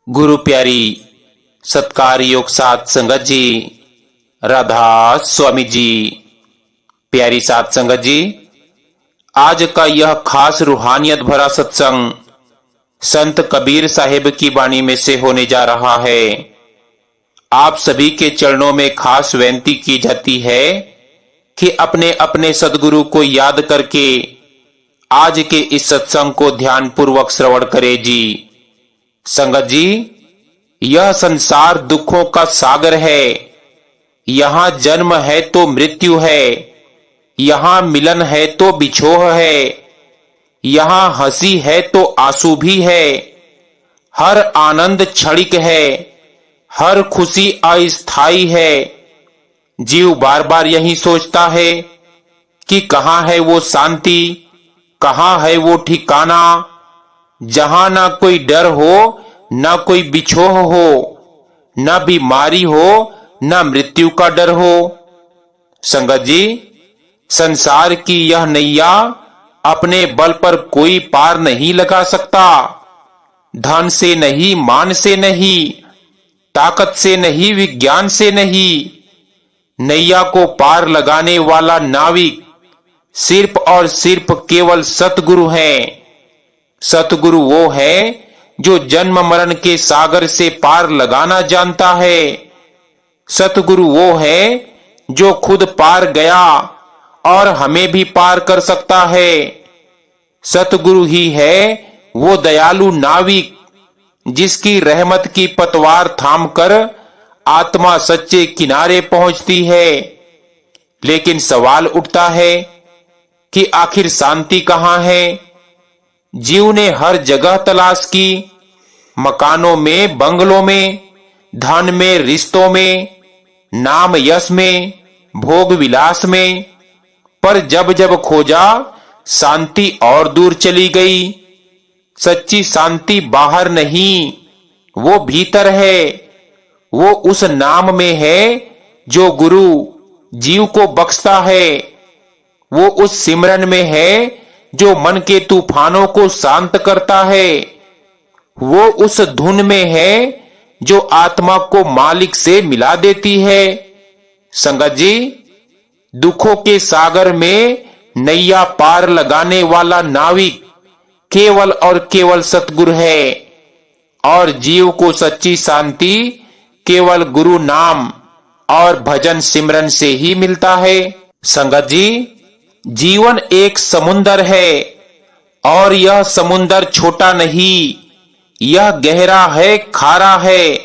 गुरु प्यारी सत्कार योग साध संगत जी, राधा स्वामी जी। प्यारी साध संगत जी, आज का यह खास रूहानियत भरा सत्संग संत कबीर साहिब की वाणी में से होने जा रहा है। आप सभी के चरणों में खास विनती की जाती है कि अपने अपने सदगुरु को याद करके आज के इस सत्संग को ध्यान पूर्वक श्रवण करें जी। संगत जी, यह संसार दुखों का सागर है। यहाँ जन्म है तो मृत्यु है, यहाँ मिलन है तो बिछोह है, यहाँ हंसी है तो आंसू भी है। हर आनंद क्षणिक है, हर खुशी अस्थायी है। जीव बार बार यही सोचता है कि कहाँ है वो शांति, कहाँ है वो ठिकाना जहां ना कोई डर हो, ना कोई बिछोह हो, ना बीमारी हो, ना मृत्यु का डर हो। संगत जी, संसार की यह नैया अपने बल पर कोई पार नहीं लगा सकता। धन से नहीं, मान से नहीं, ताकत से नहीं, विज्ञान से नहीं। नैया को पार लगाने वाला नाविक सिर्फ और सिर्फ केवल सतगुरु हैं। सतगुरु वो है जो जन्म मरण के सागर से पार लगाना जानता है। सतगुरु वो है जो खुद पार गया और हमें भी पार कर सकता है। सतगुरु ही है वो दयालु नाविक जिसकी रहमत की पतवार थामकर आत्मा सच्चे किनारे पहुंचती है। लेकिन सवाल उठता है कि आखिर शांति कहां है? जीव ने हर जगह तलाश की, मकानों में, बंगलों में, धन में, रिश्तों में, नाम यश में, भोग विलास में, पर जब जब खोजा शांति और दूर चली गई। सच्ची शांति बाहर नहीं, वो भीतर है। वो उस नाम में है जो गुरु जीव को बख्शता है। वो उस सिमरन में है जो मन के तूफानों को शांत करता है। वो उस धुन में है जो आत्मा को मालिक से मिला देती है। संगत जी, दुखों के सागर में नैया पार लगाने वाला नाविक केवल और केवल सतगुरु है और जीव को सच्ची शांति केवल गुरु नाम और भजन सिमरन से ही मिलता है। संगत जी, जीवन एक समुंदर है और यह समुंदर छोटा नहीं, यह गहरा है, खारा है,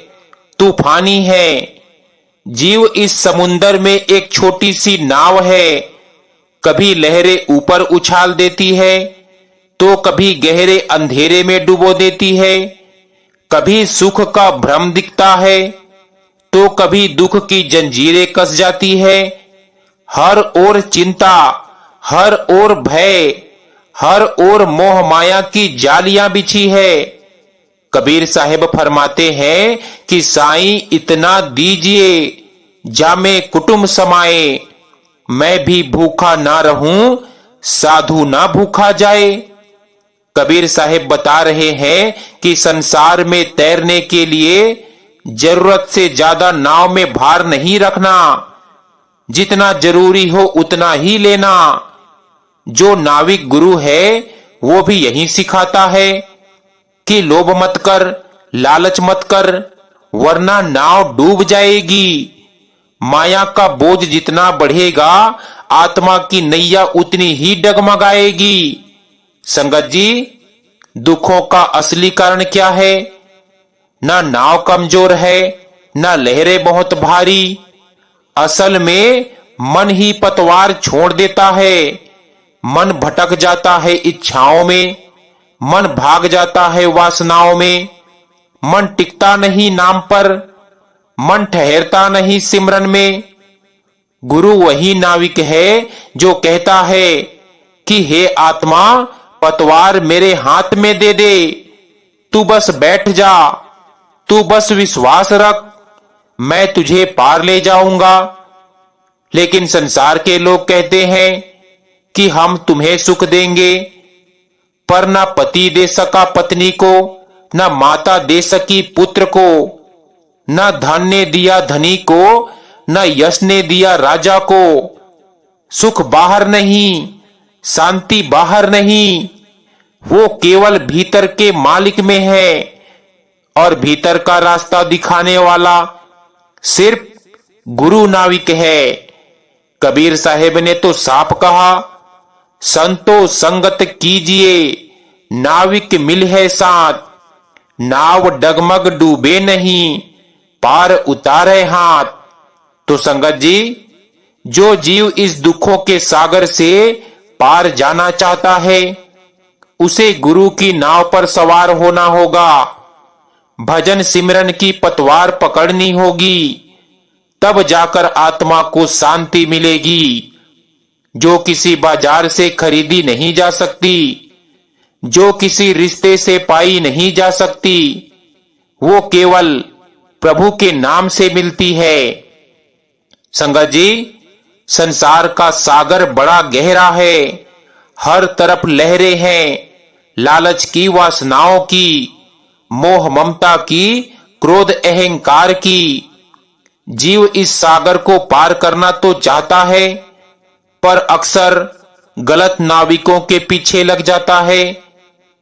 तूफानी है। जीव इस समुंदर में एक छोटी सी नाव है। कभी लहरें ऊपर उछाल देती है तो कभी गहरे अंधेरे में डुबो देती है। कभी सुख का भ्रम दिखता है तो कभी दुख की जंजीरें कस जाती है। हर ओर चिंता, हर ओर भय, हर ओर मोह माया की जालियां बिछी है। कबीर साहिब फरमाते हैं कि साईं इतना दीजिए जामे कुटुंब समाए, मैं भी भूखा ना रहूं, साधु ना भूखा जाए। कबीर साहिब बता रहे हैं कि संसार में तैरने के लिए जरूरत से ज्यादा नाव में भार नहीं रखना, जितना जरूरी हो उतना ही लेना। जो नाविक गुरु है वो भी यही सिखाता है कि लोभ मत कर, लालच मत कर, वरना नाव डूब जाएगी। माया का बोझ जितना बढ़ेगा आत्मा की नैया उतनी ही डगमगाएगी। संगत जी, दुखों का असली कारण क्या है? ना नाव कमजोर है, ना लहरें बहुत भारी। असल में मन ही पतवार छोड़ देता है। मन भटक जाता है इच्छाओं में, मन भाग जाता है वासनाओं में। मन टिकता नहीं नाम पर, मन ठहरता नहीं सिमरन में। गुरु वही नाविक है जो कहता है कि हे आत्मा, पतवार मेरे हाथ में दे दे, तू बस बैठ जा, तू बस विश्वास रख, मैं तुझे पार ले जाऊंगा। लेकिन संसार के लोग कहते हैं कि हम तुम्हें सुख देंगे, पर ना पति दे सका पत्नी को, न माता दे सकी पुत्र को, न धन ने दिया धनी को, न यश ने दिया राजा को। सुख बाहर नहीं, शांति बाहर नहीं, वो केवल भीतर के मालिक में है। और भीतर का रास्ता दिखाने वाला सिर्फ गुरु नाविक है। कबीर साहेब ने तो साफ कहा, संतो संगत कीजिए, नाविक मिल है साथ, नाव डगमग डूबे नहीं, पार उतारे हाथ। तो संगत जी, जो जीव इस दुखों के सागर से पार जाना चाहता है, उसे गुरु की नाव पर सवार होना होगा, भजन सिमरन की पतवार पकड़नी होगी, तब जाकर आत्मा को शांति मिलेगी, जो किसी बाजार से खरीदी नहीं जा सकती, जो किसी रिश्ते से पाई नहीं जा सकती, वो केवल प्रभु के नाम से मिलती है। संगत जी, संसार का सागर बड़ा गहरा है, हर तरफ लहरें हैं, लालच की, वासनाओं की, मोह ममता की, क्रोध अहंकार की। जीव इस सागर को पार करना तो चाहता है, पर अक्सर गलत नाविकों के पीछे लग जाता है।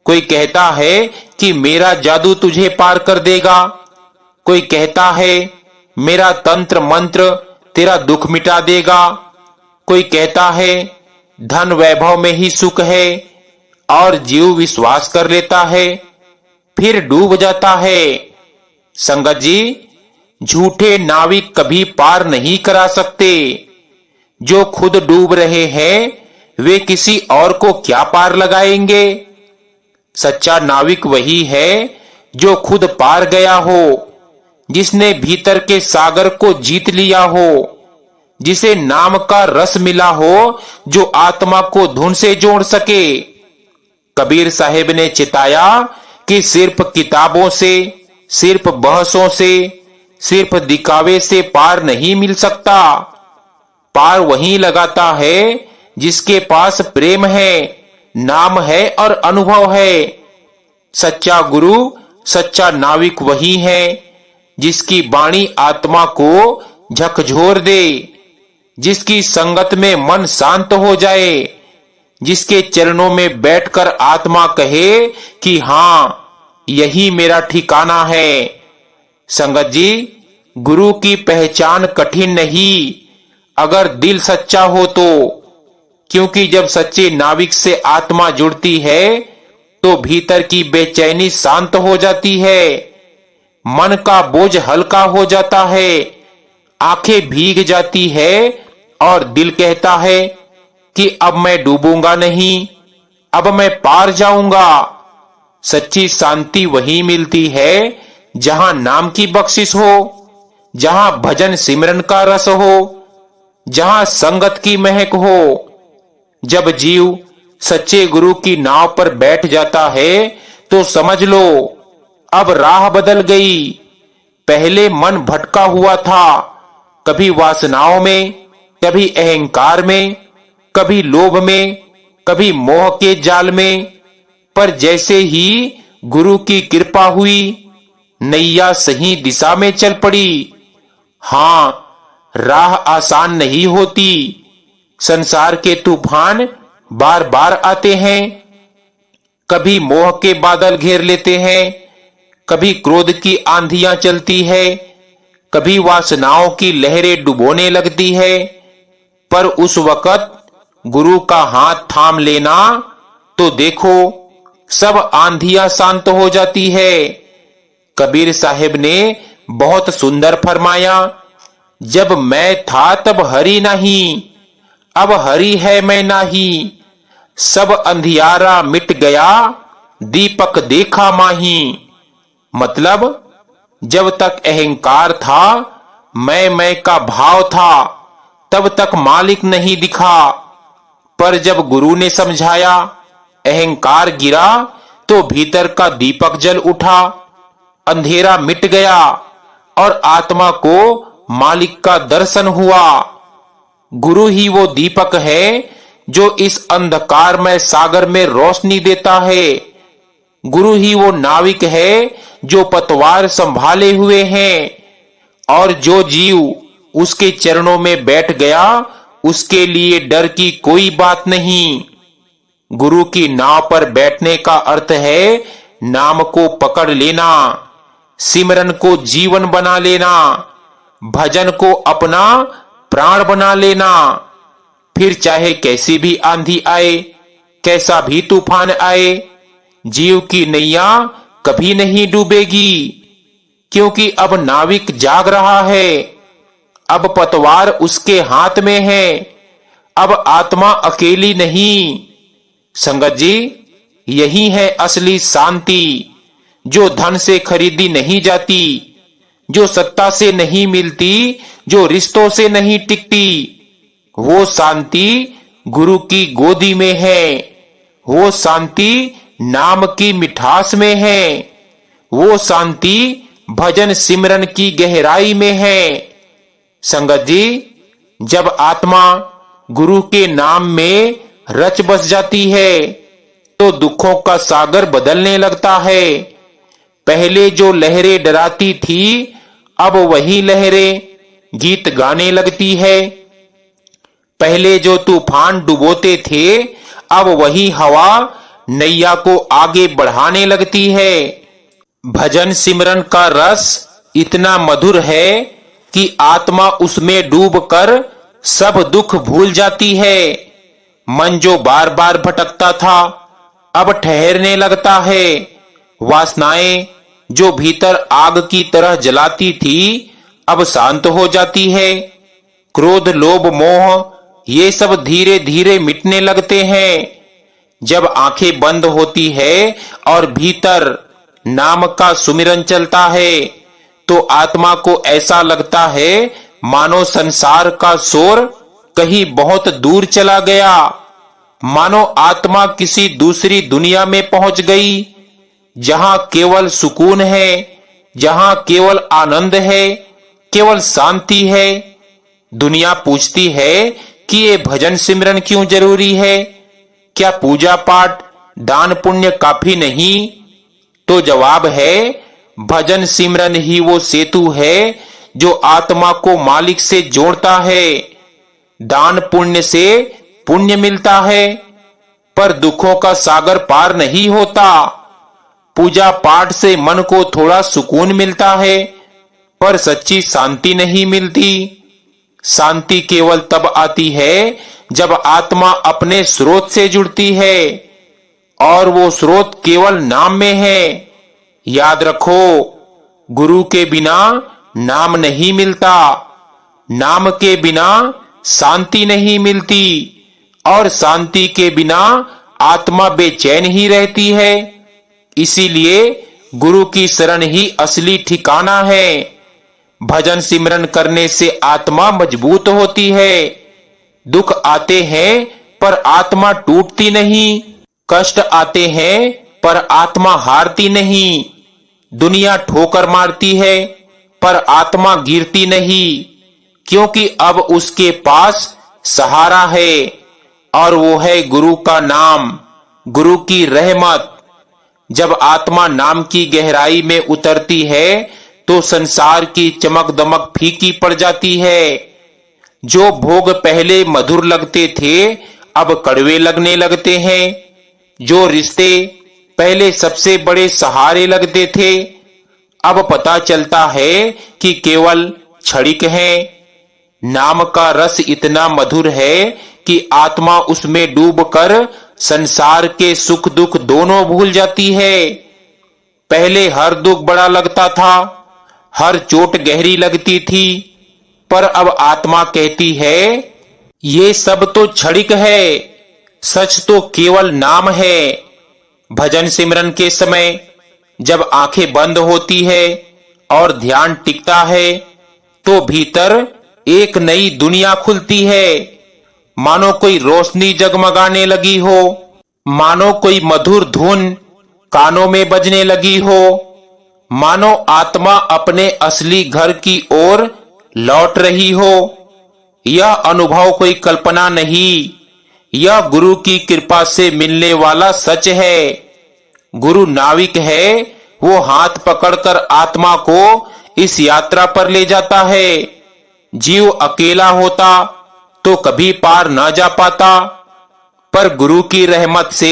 कोई कहता है कि मेरा जादू तुझे पार कर देगा, कोई कहता है मेरा तंत्र मंत्र तेरा दुख मिटा देगा, कोई कहता है धन वैभव में ही सुख है, और जीव विश्वास कर लेता है, फिर डूब जाता है। संगत जी, झूठे नाविक कभी पार नहीं करा सकते। जो खुद डूब रहे हैं, वे किसी और को क्या पार लगाएंगे। सच्चा नाविक वही है जो खुद पार गया हो, जिसने भीतर के सागर को जीत लिया हो, जिसे नाम का रस मिला हो, जो आत्मा को धुन से जोड़ सके। कबीर साहेब ने चिताया कि सिर्फ किताबों से, सिर्फ बहसों से, सिर्फ दिखावे से पार नहीं मिल सकता। पार वही लगाता है जिसके पास प्रेम है, नाम है और अनुभव है। सच्चा गुरु, सच्चा नाविक वही है जिसकी वाणी आत्मा को झकझोर दे, जिसकी संगत में मन शांत हो जाए, जिसके चरणों में बैठकर आत्मा कहे कि हां, यही मेरा ठिकाना है। संगत जी, गुरु की पहचान कठिन नहीं, अगर दिल सच्चा हो तो। क्योंकि जब सच्चे नाविक से आत्मा जुड़ती है तो भीतर की बेचैनी शांत हो जाती है, मन का बोझ हल्का हो जाता है, आंखें भीग जाती है और दिल कहता है कि अब मैं डूबूंगा नहीं, अब मैं पार जाऊंगा। सच्ची शांति वही मिलती है जहां नाम की बख्शिश हो, जहां भजन सिमरन का रस हो, जहां संगत की महक हो। जब जीव सच्चे गुरु की नाव पर बैठ जाता है तो समझ लो अब राह बदल गई। पहले मन भटका हुआ था, कभी वासनाओं में, कभी अहंकार में, कभी लोभ में, कभी मोह के जाल में। पर जैसे ही गुरु की कृपा हुई, नैया सही दिशा में चल पड़ी। हां, राह आसान नहीं होती, संसार के तूफान बार बार आते हैं। कभी मोह के बादल घेर लेते हैं, कभी क्रोध की आंधियां चलती है, कभी वासनाओं की लहरें डुबोने लगती है। पर उस वक्त गुरु का हाथ थाम लेना तो देखो, सब आंधियां शांत हो जाती है। कबीर साहिब ने बहुत सुंदर फरमाया, जब मैं था तब हरि नहीं, अब हरि है मैं नहीं। सब अंधियारा मिट गया, दीपक देखा माही। मतलब जब तक अहंकार था, मैं का भाव था, तब तक मालिक नहीं दिखा। पर जब गुरु ने समझाया, अहंकार गिरा तो भीतर का दीपक जल उठा, अंधेरा मिट गया और आत्मा को मालिक का दर्शन हुआ। गुरु ही वो दीपक है जो इस अंधकारमय सागर में रोशनी देता है। गुरु ही वो नाविक है जो पतवार संभाले हुए हैं, और जो जीव उसके चरणों में बैठ गया उसके लिए डर की कोई बात नहीं। गुरु की नाव पर बैठने का अर्थ है नाम को पकड़ लेना, सिमरन को जीवन बना लेना, भजन को अपना प्राण बना लेना। फिर चाहे कैसी भी आंधी आए, कैसा भी तूफान आए, जीव की नैया कभी नहीं डूबेगी, क्योंकि अब नाविक जाग रहा है। अब पतवार उसके हाथ में है, अब आत्मा अकेली नहीं। संगत जी, यही है असली शांति, जो धन से खरीदी नहीं जाती, जो सत्ता से नहीं मिलती, जो रिश्तों से नहीं टिकती। वो शांति गुरु की गोदी में है, वो शांति नाम की मिठास में है, वो शांति भजन सिमरन की गहराई में है। संगत जी, जब आत्मा गुरु के नाम में रच बस जाती है तो दुखों का सागर बदलने लगता है। पहले जो लहरें डराती थी, अब वही लहरें गीत गाने लगती है। पहले जो तूफान डुबोते थे, अब वही हवा नैया को आगे बढ़ाने लगती है। भजन सिमरन का रस इतना मधुर है कि आत्मा उसमें डूबकर सब दुख भूल जाती है। मन जो बार बार भटकता था, अब ठहरने लगता है। वासनाएं जो भीतर आग की तरह जलाती थी, अब शांत हो जाती है। क्रोध, लोभ, मोह ये सब धीरे धीरे मिटने लगते हैं। जब आंखें बंद होती है और भीतर नाम का सुमिरन चलता है, तो आत्मा को ऐसा लगता है मानो संसार का शोर कहीं बहुत दूर चला गया, मानो आत्मा किसी दूसरी दुनिया में पहुंच गई, जहां केवल सुकून है, जहां केवल आनंद है, केवल शांति है। दुनिया पूछती है कि ये भजन सिमरन क्यों जरूरी है? क्या पूजा पाठ, दान पुण्य काफी नहीं? तो जवाब है, भजन सिमरन ही वो सेतु है जो आत्मा को मालिक से जोड़ता है। दान पुण्य से पुण्य मिलता है, पर दुखों का सागर पार नहीं होता। पूजा पाठ से मन को थोड़ा सुकून मिलता है, पर सच्ची शांति नहीं मिलती। शांति केवल तब आती है जब आत्मा अपने स्रोत से जुड़ती है, और वो स्रोत केवल नाम में है। याद रखो, गुरु के बिना नाम नहीं मिलता, नाम के बिना शांति नहीं मिलती, और शांति के बिना आत्मा बेचैन ही रहती है। इसीलिए गुरु की शरण ही असली ठिकाना है। भजन सिमरन करने से आत्मा मजबूत होती है। दुख आते हैं पर आत्मा टूटती नहीं, कष्ट आते हैं पर आत्मा हारती नहीं, दुनिया ठोकर मारती है पर आत्मा गिरती नहीं, क्योंकि अब उसके पास सहारा है, और वो है गुरु का नाम, गुरु की रहमत। जब आत्मा नाम की गहराई में उतरती है तो संसार की चमक दमक फीकी पड़ जाती है। जो भोग पहले मधुर लगते थे, अब कड़वे लगने लगते हैं। जो रिश्ते पहले सबसे बड़े सहारे लगते थे, अब पता चलता है कि केवल क्षणिक हैं। नाम का रस इतना मधुर है कि आत्मा उसमें डूबकर संसार के सुख दुख दोनों भूल जाती है। पहले हर दुख बड़ा लगता था, हर चोट गहरी लगती थी, पर अब आत्मा कहती है, ये सब तो क्षणिक है, सच तो केवल नाम है। भजन सिमरन के समय जब आंखें बंद होती है और ध्यान टिकता है, तो भीतर एक नई दुनिया खुलती है। मानो कोई रोशनी जगमगाने लगी हो, मानो कोई मधुर धुन कानों में बजने लगी हो, मानो आत्मा अपने असली घर की ओर लौट रही हो। यह अनुभव कोई कल्पना नहीं, यह गुरु की कृपा से मिलने वाला सच है। गुरु नाविक है, वो हाथ पकड़कर आत्मा को इस यात्रा पर ले जाता है। जीव अकेला होता तो कभी पार ना जा पाता, पर गुरु की रहमत से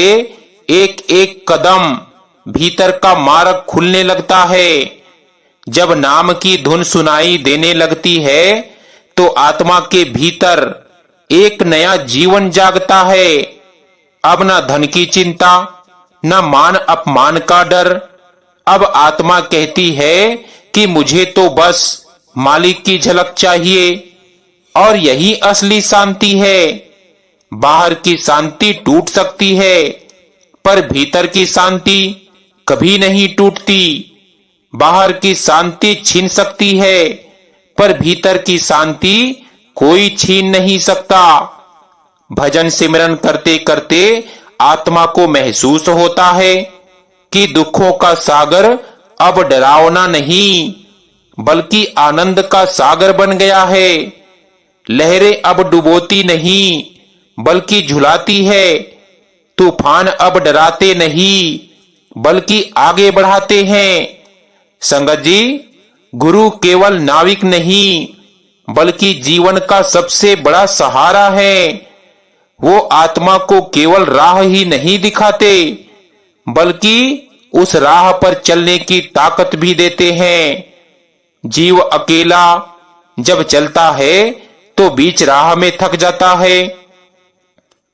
एक एक कदम भीतर का मार्ग खुलने लगता है। जब नाम की धुन सुनाई देने लगती है तो आत्मा के भीतर एक नया जीवन जागता है। अब न धन की चिंता, न मान अपमान का डर। अब आत्मा कहती है कि मुझे तो बस मालिक की झलक चाहिए, और यही असली शांति है। बाहर की शांति टूट सकती है, पर भीतर की शांति कभी नहीं टूटती। बाहर की शांति छीन सकती है, पर भीतर की शांति कोई छीन नहीं सकता। भजन सिमरन करते करते आत्मा को महसूस होता है कि दुखों का सागर अब डरावना नहीं, बल्कि आनंद का सागर बन गया है। लहरें अब डुबोती नहीं, बल्कि झुलाती है। तूफान अब डराते नहीं, बल्कि आगे बढ़ाते हैं। संगत जी, गुरु केवल नाविक नहीं, बल्कि जीवन का सबसे बड़ा सहारा है। वो आत्मा को केवल राह ही नहीं दिखाते, बल्कि उस राह पर चलने की ताकत भी देते हैं। जीव अकेला जब चलता है तो बीच राह में थक जाता है।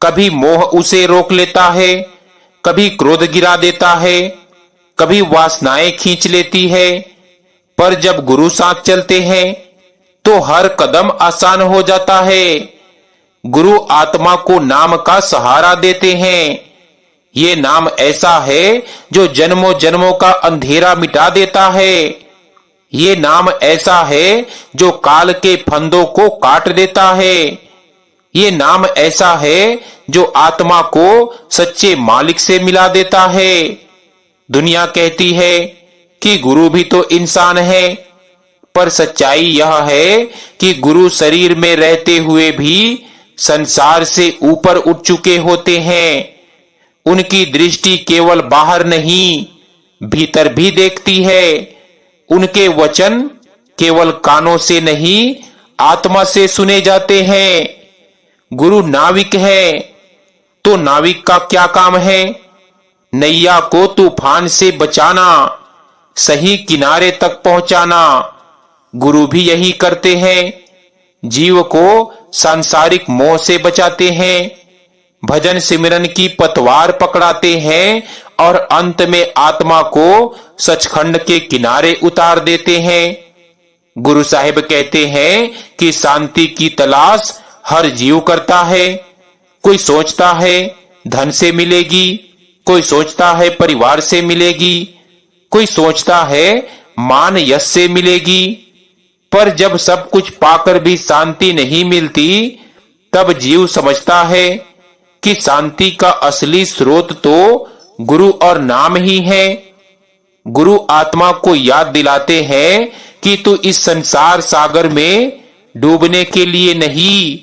कभी मोह उसे रोक लेता है, कभी क्रोध गिरा देता है, कभी वासनाएं खींच लेती है। पर जब गुरु साथ चलते हैं तो हर कदम आसान हो जाता है। गुरु आत्मा को नाम का सहारा देते हैं। ये नाम ऐसा है जो जन्मों जन्मों का अंधेरा मिटा देता है। ये नाम ऐसा है जो काल के फंदों को काट देता है। ये नाम ऐसा है जो आत्मा को सच्चे मालिक से मिला देता है। दुनिया कहती है कि गुरु भी तो इंसान है, पर सच्चाई यह है कि गुरु शरीर में रहते हुए भी संसार से ऊपर उठ चुके होते हैं। उनकी दृष्टि केवल बाहर नहीं, भीतर भी देखती है। उनके वचन केवल कानों से नहीं, आत्मा से सुने जाते हैं। गुरु नाविक है, तो नाविक का क्या काम है? नैया को तूफान से बचाना, सही किनारे तक पहुंचाना। गुरु भी यही करते हैं। जीव को सांसारिक मोह से बचाते हैं, भजन सिमरन की पतवार पकड़ाते हैं, और अंत में आत्मा को सचखंड के किनारे उतार देते हैं। गुरु साहिब कहते हैं कि शांति की तलाश हर जीव करता है। कोई सोचता है धन से मिलेगी, कोई सोचता है परिवार से मिलेगी, कोई सोचता है मान यश से मिलेगी। पर जब सब कुछ पाकर भी शांति नहीं मिलती, तब जीव समझता है कि शांति का असली स्रोत तो गुरु और नाम ही है। गुरु आत्मा को याद दिलाते हैं कि तू इस संसार सागर में डूबने के लिए नहीं,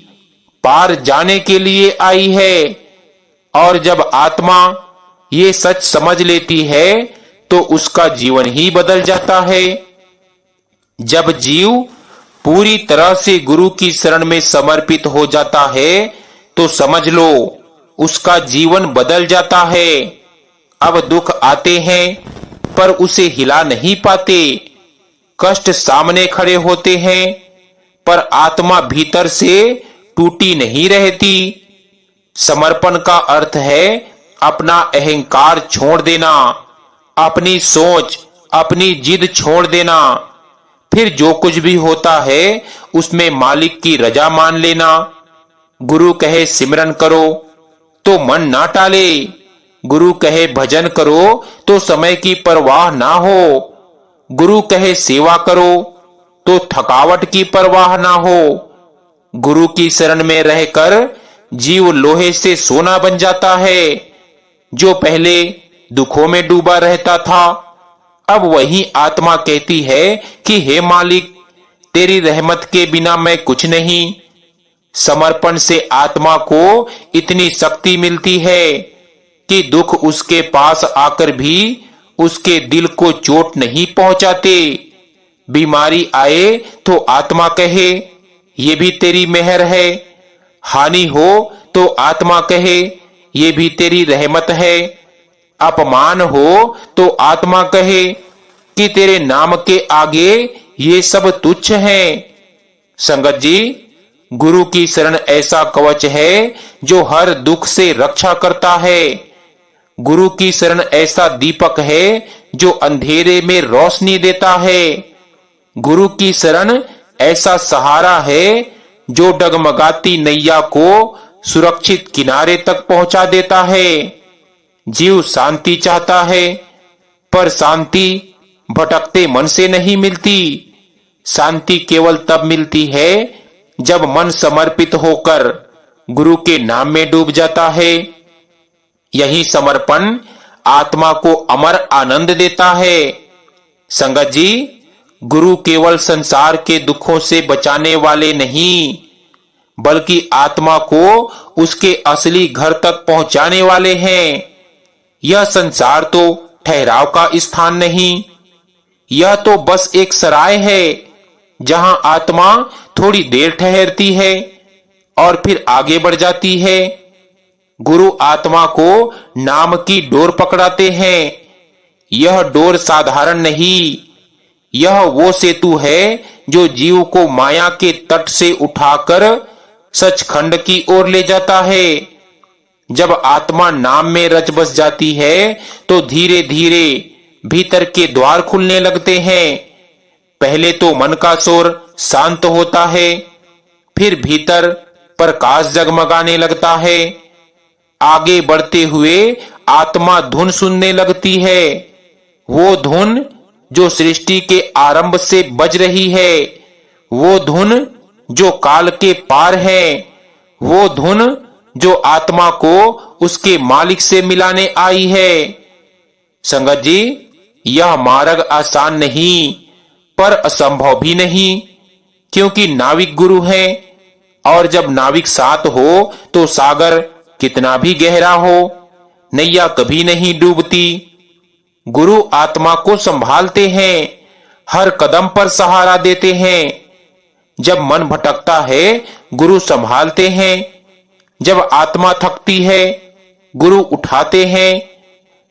पार जाने के लिए आई है। और जब आत्मा ये सच समझ लेती है तो उसका जीवन ही बदल जाता है। जब जीव पूरी तरह से गुरु की शरण में समर्पित हो जाता है तो समझ लो उसका जीवन बदल जाता है। अब दुख आते हैं पर उसे हिला नहीं पाते, कष्ट सामने खड़े होते हैं पर आत्मा भीतर से टूटी नहीं रहती। समर्पण का अर्थ है अपना अहंकार छोड़ देना, अपनी सोच, अपनी जिद छोड़ देना। फिर जो कुछ भी होता है उसमें मालिक की रजा मान लेना। गुरु कहे सिमरन करो तो मन ना टाले, गुरु कहे भजन करो तो समय की परवाह ना हो, गुरु कहे सेवा करो तो थकावट की परवाह ना हो। गुरु की शरण में रहकर जीव लोहे से सोना बन जाता है। जो पहले दुखों में डूबा रहता था, अब वही आत्मा कहती है कि हे मालिक, तेरी रहमत के बिना मैं कुछ नहीं। समर्पण से आत्मा को इतनी शक्ति मिलती है कि दुख उसके पास आकर भी उसके दिल को चोट नहीं पहुंचाते। बीमारी आए तो आत्मा कहे ये भी तेरी मेहर है, हानि हो तो आत्मा कहे ये भी तेरी रहमत है, अपमान हो तो आत्मा कहे कि तेरे नाम के आगे ये सब तुच्छ है। संगत जी, गुरु की शरण ऐसा कवच है जो हर दुख से रक्षा करता है। गुरु की शरण ऐसा दीपक है जो अंधेरे में रोशनी देता है। गुरु की शरण ऐसा सहारा है जो डगमगाती नैया को सुरक्षित किनारे तक पहुंचा देता है। जीव शांति चाहता है, पर शांति भटकते मन से नहीं मिलती। शांति केवल तब मिलती है जब मन समर्पित होकर गुरु के नाम में डूब जाता है। यही समर्पण आत्मा को अमर आनंद देता है। संगत जी, गुरु केवल संसार के दुखों से बचाने वाले नहीं, बल्कि आत्मा को उसके असली घर तक पहुंचाने वाले हैं। यह संसार तो ठहराव का स्थान नहीं, यह तो बस एक सराय है जहां आत्मा थोड़ी देर ठहरती है और फिर आगे बढ़ जाती है। गुरु आत्मा को नाम की डोर पकड़ाते हैं। यह डोर साधारण नहीं, यह वो सेतु है जो जीव को माया के तट से उठाकर सचखंड की ओर ले जाता है। जब आत्मा नाम में रच बस जाती है तो धीरे धीरे भीतर के द्वार खुलने लगते हैं। पहले तो मन का शोर शांत होता है, फिर भीतर प्रकाश जगमगाने लगता है। आगे बढ़ते हुए आत्मा धुन सुनने लगती है, वो धुन जो सृष्टि के आरंभ से बज रही है, वो धुन जो काल के पार है, वो धुन जो आत्मा को उसके मालिक से मिलाने आई है। संगत जी, यह मार्ग आसान नहीं, पर असंभव भी नहीं, क्योंकि नाविक गुरु है, और जब नाविक साथ हो तो सागर कितना भी गहरा हो, नैया कभी नहीं डूबती। गुरु आत्मा को संभालते हैं, हर कदम पर सहारा देते हैं। जब मन भटकता है, गुरु संभालते हैं। जब आत्मा थकती है, गुरु उठाते हैं।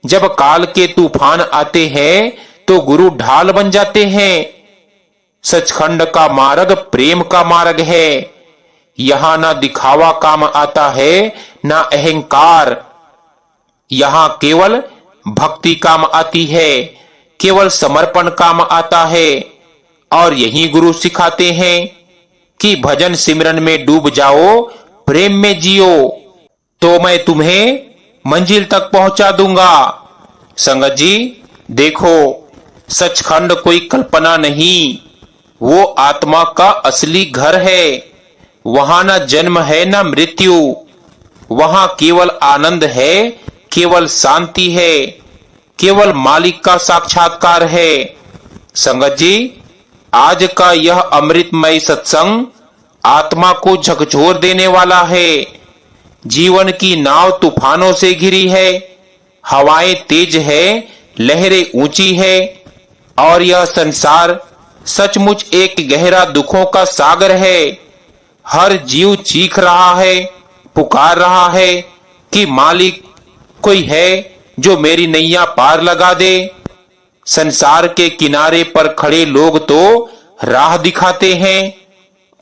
जब काल के तूफान आते हैं तो गुरु ढाल बन जाते हैं। सचखंड का मार्ग प्रेम का मार्ग है। यहां ना दिखावा काम आता है, ना अहंकार। यहां केवल भक्ति काम आती है, केवल समर्पण काम आता है। और यही गुरु सिखाते हैं कि भजन सिमरन में डूब जाओ, प्रेम में जियो, तो मैं तुम्हें मंजिल तक पहुंचा दूंगा। संगत जी, देखो, सचखंड कोई कल्पना नहीं, वो आत्मा का असली घर है। वहां न जन्म है न मृत्यु, वहां केवल आनंद है, केवल शांति है, केवल मालिक का साक्षात्कार है। संगत जी, आज का यह अमृतमय सत्संग आत्मा को झकझोर देने वाला है। जीवन की नाव तूफानों से घिरी है, हवाएं तेज है, लहरें ऊंची है, और यह संसार सचमुच एक गहरा दुखों का सागर है। हर जीव चीख रहा है, पुकार रहा है कि मालिक कोई है जो मेरी नैया पार लगा दे। संसार के किनारे पर खड़े लोग तो राह दिखाते हैं,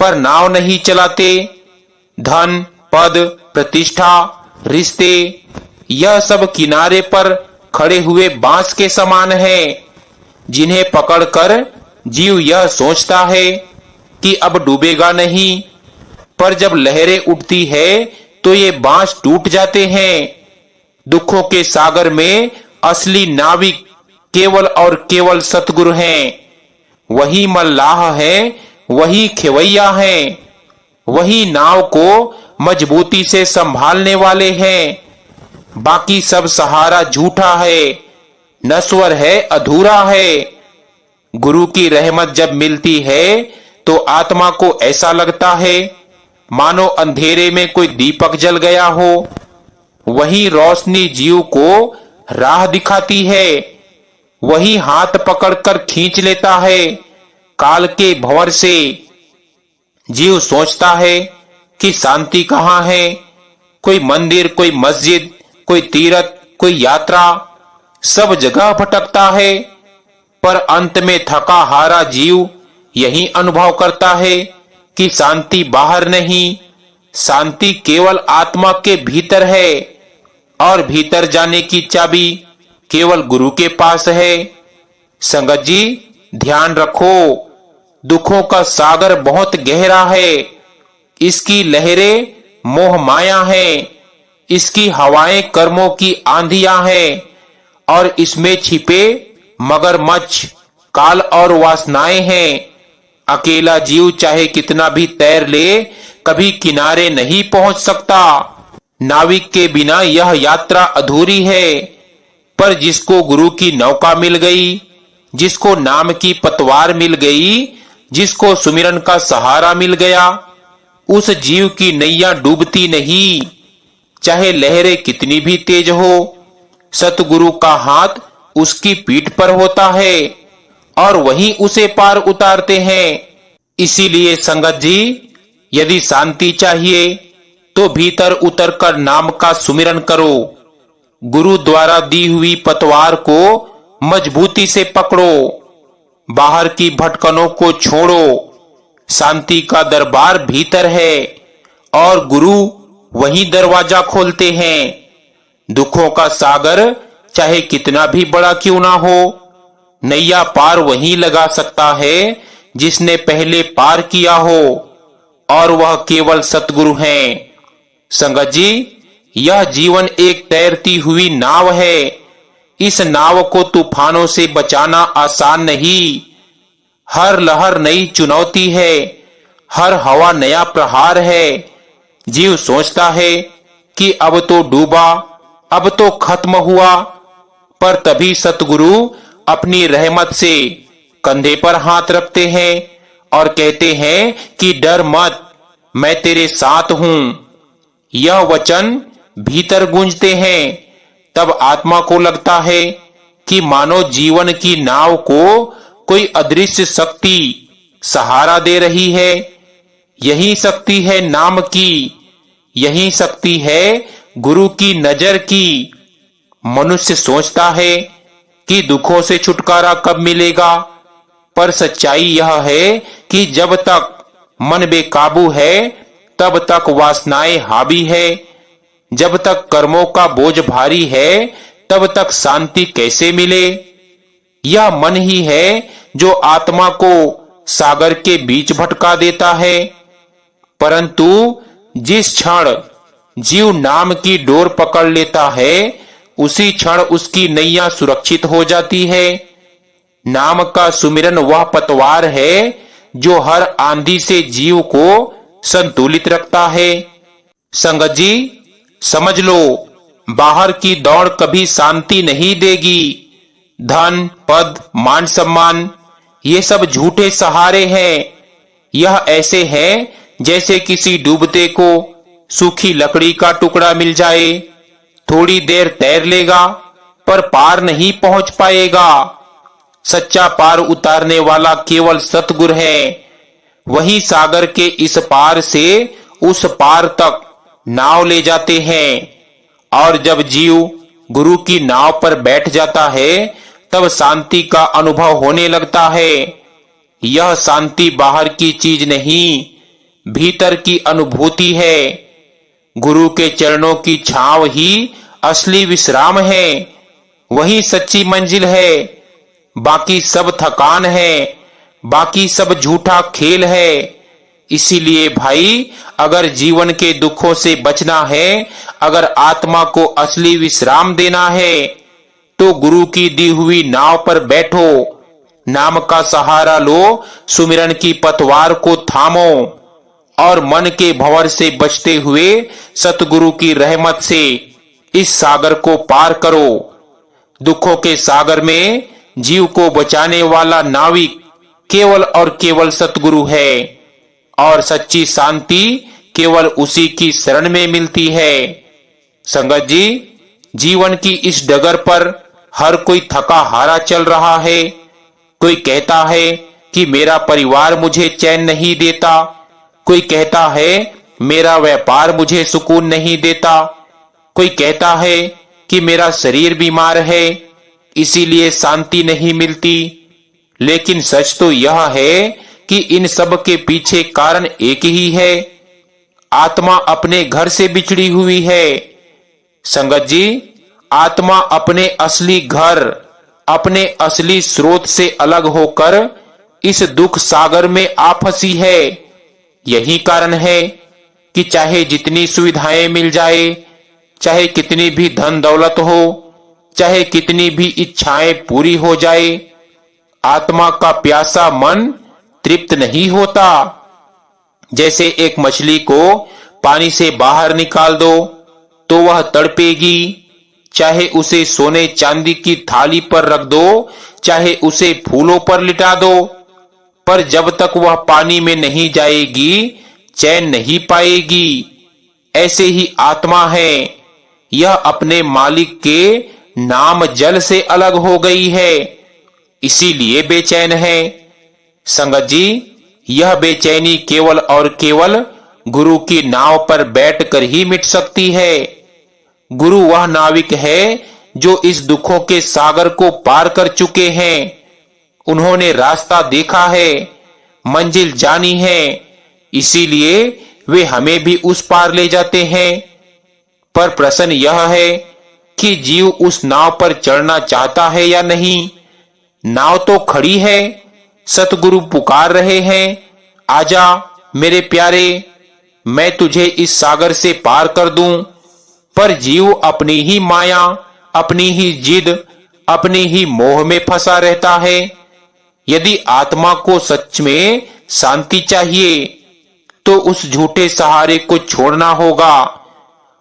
पर नाव नहीं चलाते। धन, पद, प्रतिष्ठा, रिश्ते, यह सब किनारे पर खड़े हुए बांस के समान है, जिन्हें पकड़कर जीव यह सोचता है कि अब डूबेगा नहीं, पर जब लहरें उठती है तो ये बांस टूट जाते हैं। दुखों के सागर में असली नाविक केवल और केवल सतगुरु हैं। वही मल्लाह है, वही खेवैया हैं, वही नाव को मजबूती से संभालने वाले हैं। बाकी सब सहारा झूठा है, नश्वर है, अधूरा है। गुरु की रहमत जब मिलती है तो आत्मा को ऐसा लगता है मानो अंधेरे में कोई दीपक जल गया हो। वही रोशनी जीव को राह दिखाती है। वही हाथ पकड़कर खींच लेता है काल के भंवर से। जीव सोचता है कि शांति कहाँ है। कोई मंदिर, कोई मस्जिद, कोई तीर्थ, कोई यात्रा, सब जगह भटकता है। पर अंत में थका हारा जीव यही अनुभव करता है कि शांति बाहर नहीं, शांति केवल आत्मा के भीतर है। और भीतर जाने की चाबी केवल गुरु के पास है। संगत जी, ध्यान रखो, दुखों का सागर बहुत गहरा है। इसकी लहरें मोह माया है। इसकी हवाएं कर्मों की आंधियां हैं। और इसमें छिपे मगरमच्छ काल और वासनाएं हैं। अकेला जीव चाहे कितना भी तैर ले, कभी किनारे नहीं पहुंच सकता। नाविक के बिना यह यात्रा अधूरी है। पर जिसको गुरु की नौका मिल गई, जिसको नाम की पतवार मिल गई, जिसको सुमिरन का सहारा मिल गया, उस जीव की नैया डूबती नहीं, चाहे लहरें कितनी भी तेज हो। सतगुरु का हाथ उसकी पीठ पर होता है और वही उसे पार उतारते हैं। इसीलिए संगत जी, यदि शांति चाहिए तो भीतर उतरकर नाम का सुमिरन करो। गुरु द्वारा दी हुई पतवार को मजबूती से पकड़ो। बाहर की भटकनों को छोड़ो। शांति का दरबार भीतर है और गुरु वही दरवाजा खोलते हैं। दुखों का सागर चाहे कितना भी बड़ा क्यों ना हो, नैया पार वही लगा सकता है जिसने पहले पार किया हो, और वह केवल सतगुरु हैं। संगत जी, यह जीवन एक तैरती हुई नाव है। इस नाव को तूफानों से बचाना आसान नहीं। हर लहर नई चुनौती है, हर हवा नया प्रहार है। जीव सोचता है कि अब तो डूबा, अब तो खत्म हुआ, पर तभी सतगुरु अपनी रहमत से कंधे पर हाथ रखते हैं और कहते हैं कि डर मत, मैं तेरे साथ हूं। यह वचन भीतर गूंजते हैं। तब आत्मा को लगता है कि मानो जीवन की नाव को कोई अदृश्य शक्ति सहारा दे रही है। यही शक्ति है नाम की, यही शक्ति है गुरु की नजर की। मनुष्य सोचता है कि दुखों से छुटकारा कब मिलेगा, पर सच्चाई यह है कि जब तक मन बेकाबू है तब तक वासनाएं हावी है। जब तक कर्मों का बोझ भारी है तब तक शांति कैसे मिले। यह मन ही है जो आत्मा को सागर के बीच भटका देता है। परंतु जिस क्षण जीव नाम की डोर पकड़ लेता है, उसी क्षण उसकी नैया सुरक्षित हो जाती है। नाम का सुमिरन वह पतवार है जो हर आंधी से जीव को संतुलित रखता है। संगत जी, समझ लो, बाहर की दौड़ कभी शांति नहीं देगी। धन, पद, मान सम्मान, ये सब झूठे सहारे हैं। यह ऐसे हैं जैसे किसी डूबते को सूखी लकड़ी का टुकड़ा मिल जाए। थोड़ी देर तैर लेगा पर पार नहीं पहुंच पाएगा। सच्चा पार उतारने वाला केवल सतगुरु है। वही सागर के इस पार से उस पार तक नाव ले जाते हैं। और जब जीव गुरु की नाव पर बैठ जाता है तब शांति का अनुभव होने लगता है। यह शांति बाहर की चीज नहीं, भीतर की अनुभूति है। गुरु के चरणों की छांव ही असली विश्राम है। वही सच्ची मंजिल है। बाकी सब थकान है, बाकी सब झूठा खेल है। इसीलिए भाई, अगर जीवन के दुखों से बचना है, अगर आत्मा को असली विश्राम देना है, तो गुरु की दी हुई नाव पर बैठो, नाम का सहारा लो, सुमिरन की पतवार को थामो और मन के भंवर से बचते हुए सतगुरु की रहमत से इस सागर को पार करो। दुखों के सागर में जीव को बचाने वाला नाविक केवल और केवल सतगुरु है और सच्ची शांति केवल उसी की शरण में मिलती है। संगत जी, जीवन की इस डगर पर हर कोई थका हारा चल रहा है। कोई कहता है कि मेरा परिवार मुझे चैन नहीं देता, कोई कहता है मेरा व्यापार मुझे सुकून नहीं देता, कोई कहता है कि मेरा शरीर बीमार है इसीलिए शांति नहीं मिलती। लेकिन सच तो यह है कि इन सब के पीछे कारण एक ही है, आत्मा अपने घर से बिछड़ी हुई है। संगत जी, आत्मा अपने असली घर, अपने असली स्रोत से अलग होकर इस दुख सागर में आ फंसी है। यही कारण है कि चाहे जितनी सुविधाएं मिल जाए, चाहे कितनी भी धन दौलत हो, चाहे कितनी भी इच्छाएं पूरी हो जाए, आत्मा का प्यासा मन तृप्त नहीं होता। जैसे एक मछली को पानी से बाहर निकाल दो तो वह तड़पेगी, चाहे उसे सोने चांदी की थाली पर रख दो, चाहे उसे फूलों पर लिटा दो, पर जब तक वह पानी में नहीं जाएगी चैन नहीं पाएगी। ऐसे ही आत्मा है, यह अपने मालिक के नाम जल से अलग हो गई है, इसीलिए बेचैन है। संगत जी, यह बेचैनी केवल और केवल गुरु की नाव पर बैठकर ही मिट सकती है। गुरु वह नाविक है जो इस दुखों के सागर को पार कर चुके हैं। उन्होंने रास्ता देखा है, मंजिल जानी है, इसीलिए वे हमें भी उस पार ले जाते हैं। पर प्रश्न यह है कि जीव उस नाव पर चढ़ना चाहता है या नहीं। नाव तो खड़ी है, सतगुरु पुकार रहे हैं, आजा मेरे प्यारे, मैं तुझे इस सागर से पार कर दूं। पर जीव अपनी ही माया, अपनी ही जिद, अपनी ही मोह में फंसा रहता है। यदि आत्मा को सच में शांति चाहिए तो उस झूठे सहारे को छोड़ना होगा,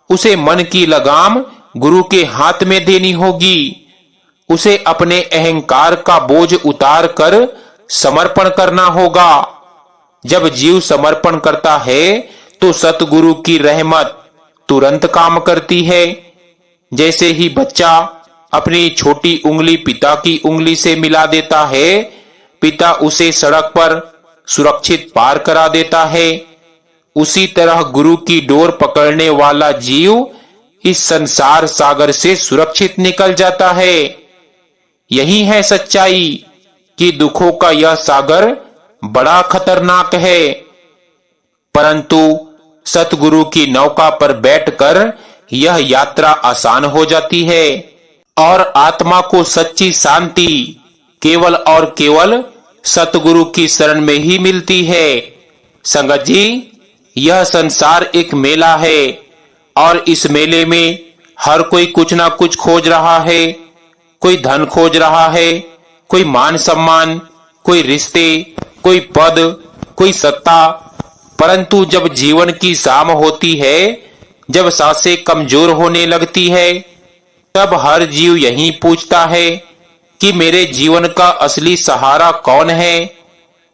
उसे मन की लगाम गुरु के हाथ में देनी होगी, उसे अपने अहंकार का बोझ उतार कर समर्पण करना होगा। जब जीव समर्पण करता है तो सतगुरु की रहमत तुरंत काम करती है। जैसे ही बच्चा अपनी छोटी उंगली पिता की उंगली से मिला देता है, पिता उसे सड़क पर सुरक्षित पार करा देता है, उसी तरह गुरु की डोर पकड़ने वाला जीव इस संसार सागर से सुरक्षित निकल जाता है। यही है सच्चाई कि दुखों का यह सागर बड़ा खतरनाक है, परंतु सतगुरु की नौका पर बैठकर यह यात्रा आसान हो जाती है और आत्मा को सच्ची शांति केवल और केवल सतगुरु की शरण में ही मिलती है। संगत जी, यह संसार एक मेला है और इस मेले में हर कोई कुछ ना कुछ खोज रहा है। कोई धन खोज रहा है, कोई मान सम्मान, कोई रिश्ते, कोई पद, कोई सत्ता। परंतु जब जीवन की शाम होती है, जब सांसें कमजोर होने लगती है, तब हर जीव यही पूछता है कि मेरे जीवन का असली सहारा कौन है,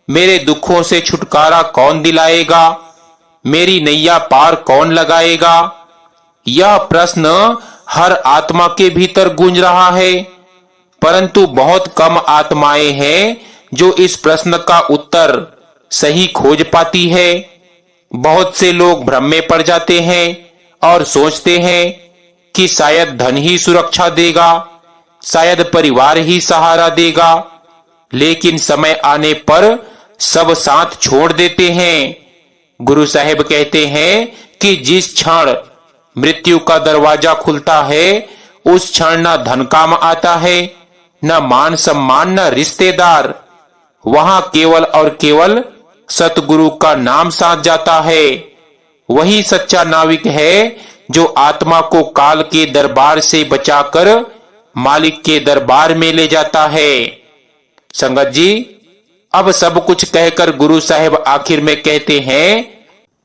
मेरे दुखों से छुटकारा कौन दिलाएगा, मेरी नैया पार कौन लगाएगा। यह प्रश्न हर आत्मा के भीतर गूंज रहा है, परंतु बहुत कम आत्माएं हैं जो इस प्रश्न का उत्तर सही खोज पाती है। बहुत से लोग भ्रम में पड़ जाते हैं और सोचते हैं कि शायद धन ही सुरक्षा देगा, शायद परिवार ही सहारा देगा, लेकिन समय आने पर सब साथ छोड़ देते हैं। गुरु साहिब कहते हैं कि जिस क्षण मृत्यु का दरवाजा खुलता है उस क्षण न धन काम आता है, न मान सम्मान, न रिश्तेदार। वहां केवल और केवल सतगुरु का नाम साथ जाता है। वही सच्चा नाविक है जो आत्मा को काल के दरबार से बचाकर मालिक के दरबार में ले जाता है। संगत जी, अब सब कुछ कहकर गुरु साहिब आखिर में कहते हैं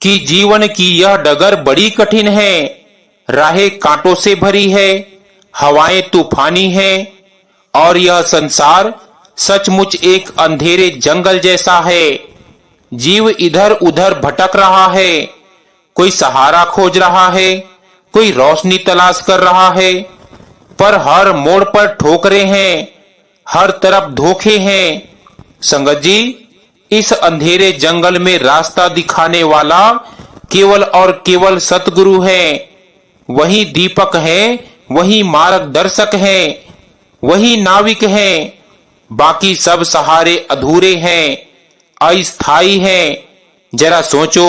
कि जीवन की यह डगर बड़ी कठिन है, राहें कांटों से भरी है, हवाएं तूफानी है और यह संसार सचमुच एक अंधेरे जंगल जैसा है। जीव इधर उधर भटक रहा है, कोई सहारा खोज रहा है, कोई रोशनी तलाश कर रहा है, पर हर मोड़ पर ठोकरें हैं, हर तरफ धोखे हैं। संगत जी, इस अंधेरे जंगल में रास्ता दिखाने वाला केवल और केवल सतगुरु है। वही दीपक है, वही मार्गदर्शक है, वही नाविक है। बाकी सब सहारे अधूरे हैं, अस्थायी हैं। जरा सोचो,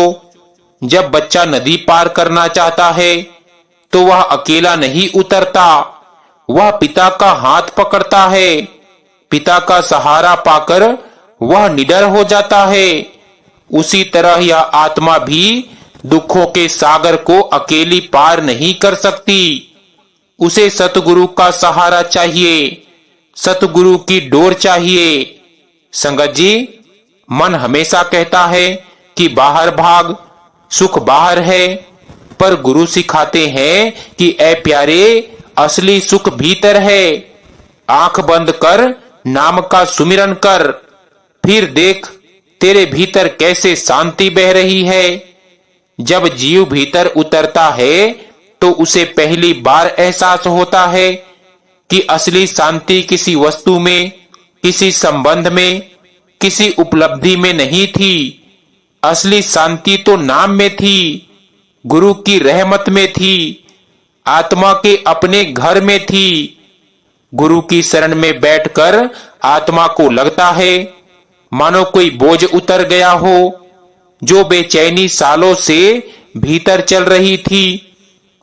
जब बच्चा नदी पार करना चाहता है तो वह अकेला नहीं उतरता, वह पिता का हाथ पकड़ता है। पिता का सहारा पाकर वह निडर हो जाता है। उसी तरह यह आत्मा भी दुखों के सागर को अकेली पार नहीं कर सकती। उसे सतगुरु का सहारा चाहिए, सतगुरु की डोर चाहिए। संगत जी, मन हमेशा कहता है कि बाहर भाग, सुख बाहर है, पर गुरु सिखाते हैं कि ऐ प्यारे, असली सुख भीतर है। आंख बंद कर नाम का सुमिरन कर, फिर देख तेरे भीतर कैसे शांति बह रही है। जब जीव भीतर उतरता है तो उसे पहली बार एहसास होता है कि असली शांति किसी वस्तु में, किसी संबंध में, किसी उपलब्धि में नहीं थी। असली शांति तो नाम में थी, गुरु की रहमत में थी, आत्मा के अपने घर में थी। गुरु की शरण में बैठकर आत्मा को लगता है मानो कोई बोझ उतर गया हो। जो बेचैनी सालों से भीतर चल रही थी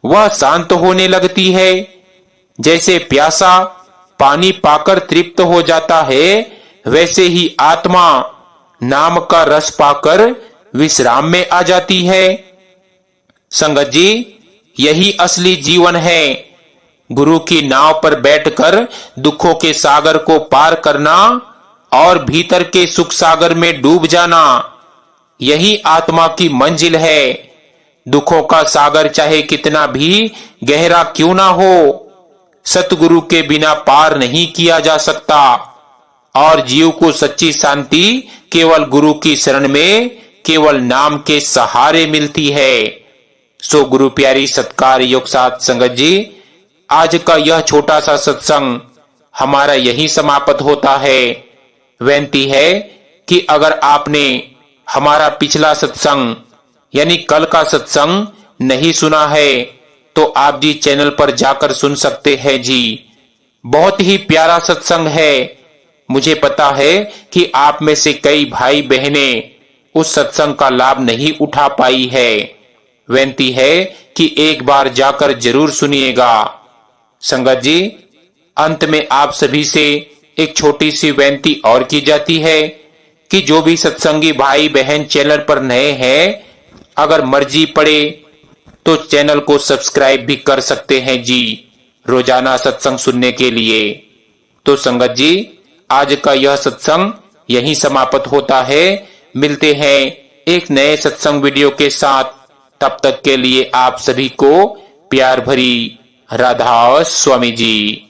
वह शांत होने लगती है। जैसे प्यासा पानी पाकर तृप्त हो जाता है, वैसे ही आत्मा नाम का रस पाकर विश्राम में आ जाती है। संगत जी, यही असली जीवन है। गुरु की नाव पर बैठकर दुखों के सागर को पार करना और भीतर के सुख सागर में डूब जाना, यही आत्मा की मंजिल है। दुखों का सागर चाहे कितना भी गहरा क्यों ना हो, सतगुरु के बिना पार नहीं किया जा सकता। और जीव को सच्ची शांति केवल गुरु की शरण में, केवल नाम के सहारे मिलती है। सो गुरु प्यारी सत्कार योग साथ संगत जी, आज का यह छोटा सा सत्संग हमारा यही समाप्त होता है। विनती है कि अगर आपने हमारा पिछला सत्संग यानी कल का सत्संग नहीं सुना है तो आप जी चैनल पर जाकर सुन सकते हैं जी। बहुत ही प्यारा सत्संग है। मुझे पता है कि आप में से कई भाई बहनें उस सत्संग का लाभ नहीं उठा पाई है। विनती है कि एक बार जाकर जरूर सुनिएगा। संगत जी, अंत में आप सभी से एक छोटी सी विनती और की जाती है कि जो भी सत्संगी भाई बहन चैनल पर नए हैं, अगर मर्जी पड़े तो चैनल को सब्सक्राइब भी कर सकते हैं जी, रोजाना सत्संग सुनने के लिए। तो संगत जी, आज का यह सत्संग यहीं समाप्त होता है। मिलते हैं एक नए सत्संग वीडियो के साथ। तब तक के लिए आप सभी को प्यार भरी राधा स्वामी जी।